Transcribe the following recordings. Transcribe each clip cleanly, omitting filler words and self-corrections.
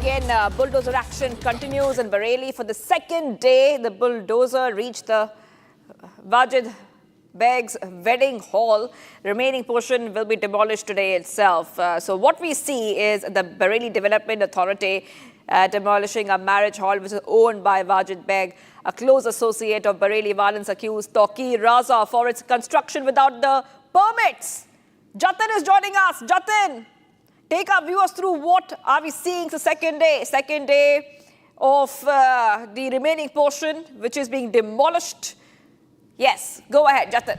again, bulldozer action continues in Bareilly. For the second day, the bulldozer reached the Wajid Beg's wedding hall. Remaining portion will be demolished today itself. So what we see is the Bareilly Development Authority demolishing a marriage hall which is owned by Wajid Beg, a close associate of Bareilly violence accused Tauqeer Raza, for its construction without the permits. Jatin is joining us. Jatin, take our viewers through what are we seeing the second day of the remaining portion which is being demolished. Yes, go ahead, Jatin.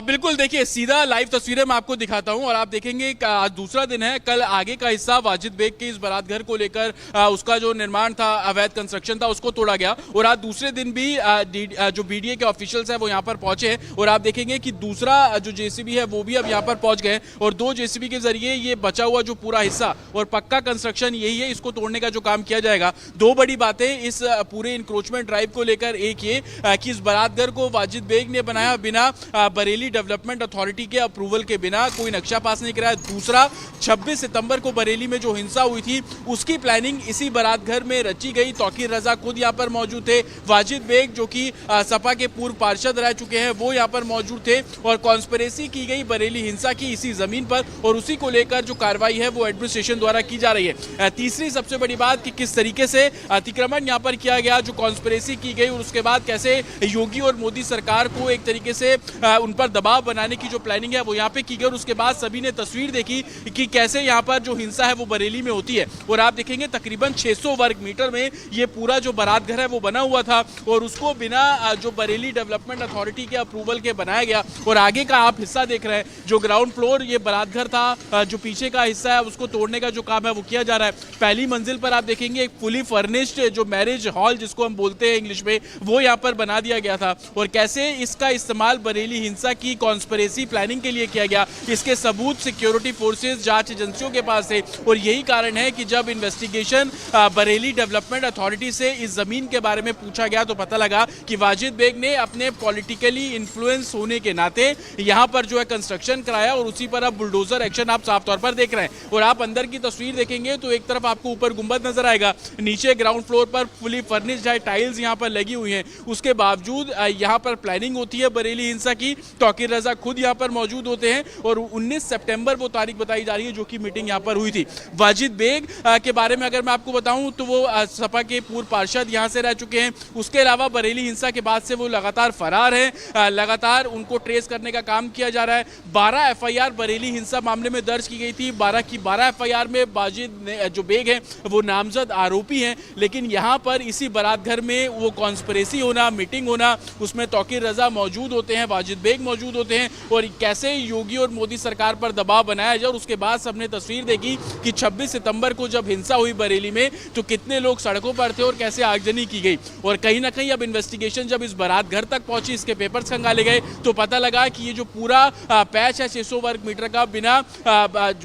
बिल्कुल, देखिए सीधा live तस्वीरें मैं आपको दिखाता हूं और आप देखेंगे आज दूसरा दिन है। कल आगे का हिस्सा वाजिद बेग के इस बारात घर को लेकर उसका जो निर्माण था, अवैध कंस्ट्रक्शन था, उसको तोड़ा गया और आज दूसरे दिन भी जो बीडीए के ऑफिशियल्स हैं वो यहां पर पहुंचे हैं और आप देखेंगे कि दूसरा जो जेसीबी है वो भी अब यहां पर पहुंच गए और दो जेसीबी के जरिए ये बचा हुआ जो पूरा हिस्सा और पक्का कंस्ट्रक्शन यही है, इसको तोड़ने का जो काम किया जाएगा। दो बड़ी बातें इस पूरे इंक्रोचमेंट ड्राइव को लेकर, एक ये कि इस बारात घर को वाजिद बेग ने बनाया बिना बरेली डेवलपमेंट अथॉरिटी के अप्रूवल के बिना, कोई नक्शा पास नहीं कराया। दूसरा, 26 सितंबर को बरेली में जो हिंसा हुई थी उसकी प्लानिंग इसी बारात घर में रची गई। तौकीर रजा खुद यहां पर मौजूद थे। वाजिद बेग जो कि सपा के पूर्व पार्षद रह चुके हैं वो यहां पर मौजूद थे और कॉन्स्पिरेसी की गई बरेली हिंसा की इसी जमीन पर और उसी को लेकर जो कार्रवाई है वो एडमिनिस्ट्रेशन द्वारा की जा रही है। तीसरी सबसे बड़ी बात कि किस तरीके से अतिक्रमण यहां पर किया गया, जो कॉन्स्पिरेसी की गई और उसके बाद कैसे योगी और मोदी सरकार को एक तरीके से उन पर दबाव बनाने की जो प्लानिंग है वो यहाँ पे की गई और उसके बाद सभी ने तस्वीर देखी कि कैसे यहाँ पर जो हिंसा है वो बरेली में होती है। और आप देखेंगे तकरीबन 600 वर्ग मीटर में ये पूरा जो बारात घर है वो बना हुआ था और उसको बिना जो बरेली डेवलपमेंट अथॉरिटी के अप्रूवल के बनाया गया। और आगे का आप हिस्सा देख रहे हैं, जो ग्राउंड फ्लोर ये बारात घर था, जो पीछे का हिस्सा है उसको तोड़ने का जो काम है वो किया जा रहा है। पहली मंजिल पर आप देखेंगे एक फुली फर्निश्ड जो मैरिज हॉल जिसको हम बोलते हैं इंग्लिश में, वो यहाँ पर बना दिया गया था और कैसे इसका इस्तेमाल बरेली हिंसा की कॉन्स्पिरेसी प्लानिंग के लिए किया गया, इसके सबूत सिक्योरिटी फोर्सेस, जांच एजेंसियों के पास थे। और यही कारण है कि जब इन्वेस्टिगेशन बरेली डेवलपमेंट अथॉरिटी से इस जमीन के बारे में पूछा गया तो पता लगा कि वाजिद बेग ने अपने पॉलिटिकली इन्फ्लुएंस होने के नाते यहां पर जो है कंस्ट्रक्शन कराया और उसी पर अब बुलडोजर एक्शन आप साफ तौर पर देख रहे हैं। और आप अंदर की तस्वीर देखेंगे तो एक तरफ आपको ऊपर गुंबद नजर आएगा, नीचे ग्राउंड फ्लोर पर फुली फर्निश्ड है, टाइल्स यहां पर लगी हुई हैं। उसके बावजूद यहां पर प्लानिंग होती है बरेली हिंसा की। तौकीर रजा खुद यहां पर मौजूद होते हैं और 19 सितंबर वो तारीख बताई जा रही है जो कि मीटिंग यहां पर हुई थी। वाजिद बेग के बारे में अगर मैं आपको बताऊं तो वो सपा के पूर्व पार्षद यहां से रह चुके हैं। उसके अलावा बरेली हिंसा के बाद से वो लगातार फरार हैं, लगातार उनको ट्रेस करने का काम किया जा रहा है। 12 एफआईआर बरेली हिंसा मामले में दर्ज की गई थी। 12 की 12 एफआईआर में वाजिद जो बेग हैं वो नामजद आरोपी हैं, लेकिन यहां पर इसी बारात घर में वो कॉन्स्पिरेसी होना, मीटिंग होना, उसमें तौकीर रजा मौजूद होते हैं, वाजिद बेग मौजूद होते हैं और कैसे योगी और मोदी सरकार पर दबाव बनाया जाए। और उसके बाद सबने तस्वीर देखी कि 26 सितंबर को जब हिंसा हुई बरेली में तो कितने लोग सड़कों पर थे और कैसे आगजनी की गई। और कहीं ना कहीं अब इन्वेस्टिगेशन जब इस बारात घर तक पहुंची, इसके पेपर्स खंगाले गए तो पता लगा कि ये जो पूरा पैच है 600 वर्ग मीटर का बिना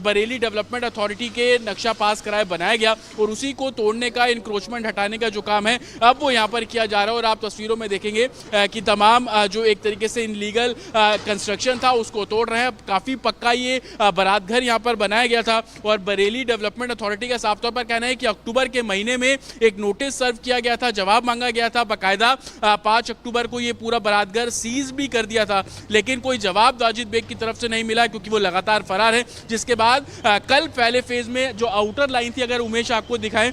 बरेली डेवलपमेंट अथॉरिटी के नक्शा पास कराए बनाया गया और उसी को तोड़ने का, इंक्रोचमेंट हटाने का जो काम है अब वो यहाँ पर किया जा रहा है। और आप तस्वीरों में देखेंगे कि तमाम जो एक तरीके से इनलीगल कंस्ट्रक्शन था उसको तोड़ रहे हैं। काफी पक्का ये बारात घर यहाँ पर बनाया गया था और बरेली डेवलपमेंट अथॉरिटी का साफ तौर पर कहना है कि अक्टूबर के महीने में एक नोटिस सर्व किया गया था, जवाब मांगा गया था बाकायदा। 5 अक्टूबर को ये पूरा बारात घर सीज भी कर दिया था, लेकिन कोई जवाब वाजिद बेग की तरफ से नहीं मिला क्योंकि वो लगातार फरार है। जिसके बाद कल पहले फेज में जो आउटर लाइन थी, अगर उमेश आपको दिखाएं,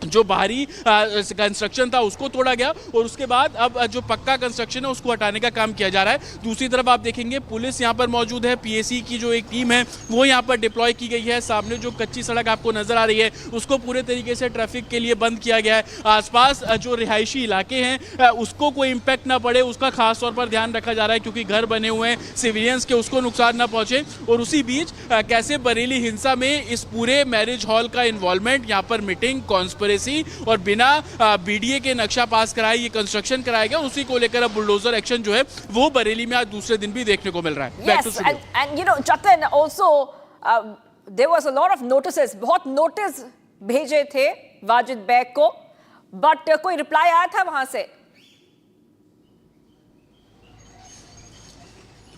जो बाहरी कंस्ट्रक्शन था उसको तोड़ा गया और उसके बाद अब जो पक्का कंस्ट्रक्शन है उसको हटाने का काम किया जा रहा है। दूसरी तरफ आप देखेंगे पुलिस यहां पर मौजूद है, पीएसी की जो एक टीम है वो यहां पर डिप्लॉय की गई है। सामने जो कच्ची सड़क आपको नजर आ रही है उसको पूरे तरीके से ट्रैफिक के लिए बंद किया गया है। आसपास जो रिहायशी इलाके हैं उसको कोई इंपैक्ट ना पड़े उसका खास तौर पर ध्यान रखा जा रहा है क्योंकि घर बने हुए हैं, सिविलियंस के उसको नुकसान ना पहुंचे। और उसी बीच कैसे बरेली हिंसा में इस पूरे मैरिज हॉल का इन्वॉल्वमेंट, यहाँ पर मीटिंग, कॉन्स्पिरेसी और बिना बीडीए के नक्शा पास कराए ये कंस्ट्रक्शन कराया गया, उसी को लेकर अब बुलडोजर एक्शन जो है वो बरेली में आज दूसरे दिन भी देखने को मिल रहा है। Yes, and you know, Jatin, also there was a lot of notices, बहुत नोटिस भेजे थे वाजिद बेग को, बट कोई रिप्लाई आया था वहां से?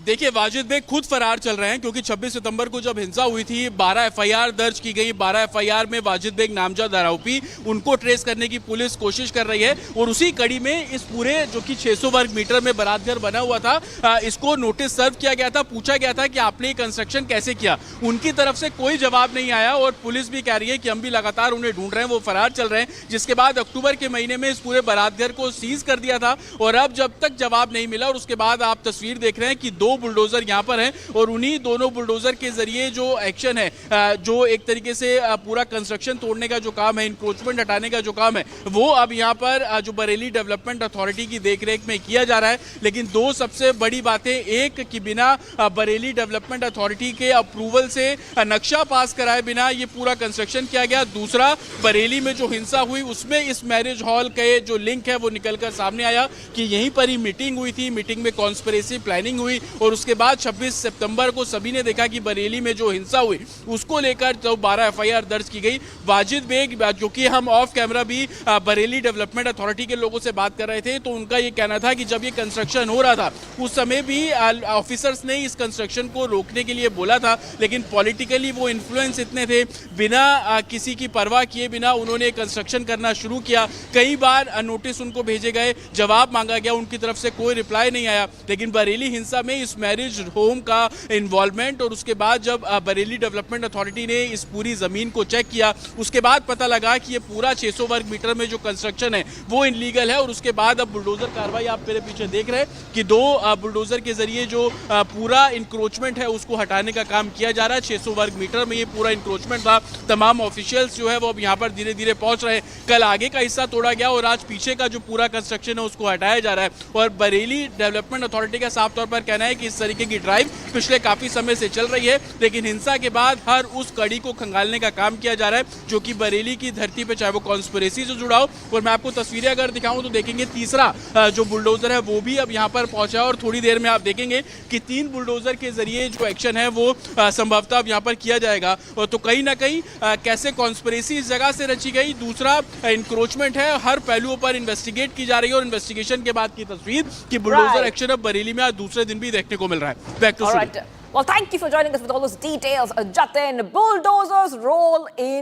देखिए वाजिद बेग खुद फरार चल रहे हैं क्योंकि 26 सितंबर को जब हिंसा हुई थी 12 एफआईआर दर्ज की गई। 12 एफआईआर में वाजिद बेग नामजद आरोपी, उनको ट्रेस करने की पुलिस कोशिश कर रही है और उसी कड़ी में इस पूरे जो कि 600 वर्ग मीटर में बारात घर बना हुआ था, इसको नोटिस सर्व किया गया था। पूछा गया था कि आपने ये कंस्ट्रक्शन कैसे किया। उनकी तरफ से कोई जवाब नहीं आया और पुलिस भी कह रही है कि हम भी लगातार उन्हें ढूंढ रहे हैं, वो फरार चल रहे हैं। जिसके बाद अक्टूबर के महीने में इस पूरे बारात घर को सीज कर दिया था और अब जब तक जवाब नहीं मिला और उसके बाद आप तस्वीर देख रहे हैं कि 2 बुलडोजर यहाँ पर हैं और उन्हीं दोनों बुलडोजर के जरिए जो एक्शन है, जो एक तरीके से पूरा कंस्ट्रक्शन तोड़ने का जो काम है, इंक्रोचमेंट हटाने का जो काम है, वो अब यहाँ पर जो बरेली डेवलपमेंट अथॉरिटी की देखरेख में किया जा रहा है। लेकिन 2 सबसे बड़ी बातें, एक कि बिना बरेली डेवलपमेंट अथॉरिटी के अप्रूवल से नक्शा पास कराए बिना ये पूरा कंस्ट्रक्शन किया गया। दूसरा, बरेली में जो हिंसा हुई उसमें इस मैरिज हॉल के जो लिंक है वो निकलकर सामने आया कि यहीं पर ही मीटिंग हुई थी, मीटिंग में कॉन्स्पिरेसी प्लानिंग हुई और उसके बाद 26 सितंबर को सभी ने देखा कि बरेली में जो हिंसा हुई उसको लेकर जो 12 एफआईआर दर्ज की गई। वाजिद बेग, जो कि हम ऑफ कैमरा भी बरेली डेवलपमेंट अथॉरिटी के लोगों से बात कर रहे थे, तो उनका ये कहना था कि जब ये कंस्ट्रक्शन हो रहा था उस समय भी ऑफिसर्स ने इस कंस्ट्रक्शन को रोकने के लिए बोला था, लेकिन पॉलिटिकली वो इन्फ्लुएंस इतने थे, बिना किसी की परवाह किए बिना उन्होंने कंस्ट्रक्शन करना शुरू किया। कई बार नोटिस उनको भेजे गए, जवाब मांगा गया, उनकी तरफ से कोई रिप्लाई नहीं आया। लेकिन बरेली हिंसा में इस मैरिज होम का इन्वॉल्वमेंट और उसके बाद जब बरेली डेवलपमेंट अथॉरिटी ने इस पूरी जमीन को चेक किया, उसके बाद पता लगा कि ये पूरा 600 वर्ग मीटर में जो कंस्ट्रक्शन है वो इनलीगल है। और उसके बाद अब बुलडोजर कार्रवाई आप मेरे पीछे देख रहे हैं कि 2 बुलडोजर के जरिए जो पूरा इंक्रोचमेंट है उसको हटाने का काम किया जा रहा है। 600 वर्ग मीटर में ये पूरा इंक्रोचमेंट था। तमाम ऑफिशियल्स जो है वो अब यहाँ पर धीरे धीरे पहुंच रहे हैं। कल आगे का हिस्सा तोड़ा गया और आज पीछे का जो पूरा कंस्ट्रक्शन है उसको हटाया जा रहा है। और बरेली डेवलपमेंट अथॉरिटी का साफ तौर पर कहना है कि इस तरीके की ड्राइव पिछले काफी समय से चल रही है, लेकिन हिंसा के बाद हर उस कड़ी को खंगालने का काम किया जा रहा है जो कि बरेली की धरती पे, चाहे वो कॉन्स्पिरेसी से जुड़ा हो। और मैं आपको तस्वीरें अगर दिखाऊं तो देखेंगे तीसरा जो बुलडोजर है वो भी अब यहाँ पर पहुंचा है और थोड़ी देर में आप देखेंगे कि 3 बुलडोजर के जरिए जो एक्शन है वो संभवतः अब यहाँ पर किया जाएगा। और तो कहीं ना कहीं कैसे कॉन्स्पिरेसी इस जगह से रची गई, दूसरा इंक्रोचमेंट है, हर पहलुओं पर इन्वेस्टिगेट की जा रही है और इन्वेस्टिगेशन के बाद की तस्वीर कि बुलडोजर एक्शन अब बरेली में आज दूसरे दिन भी देखने को मिल रहा है। Back to Well, thank you for joining us with all those details, Jatin. Bulldozers roll in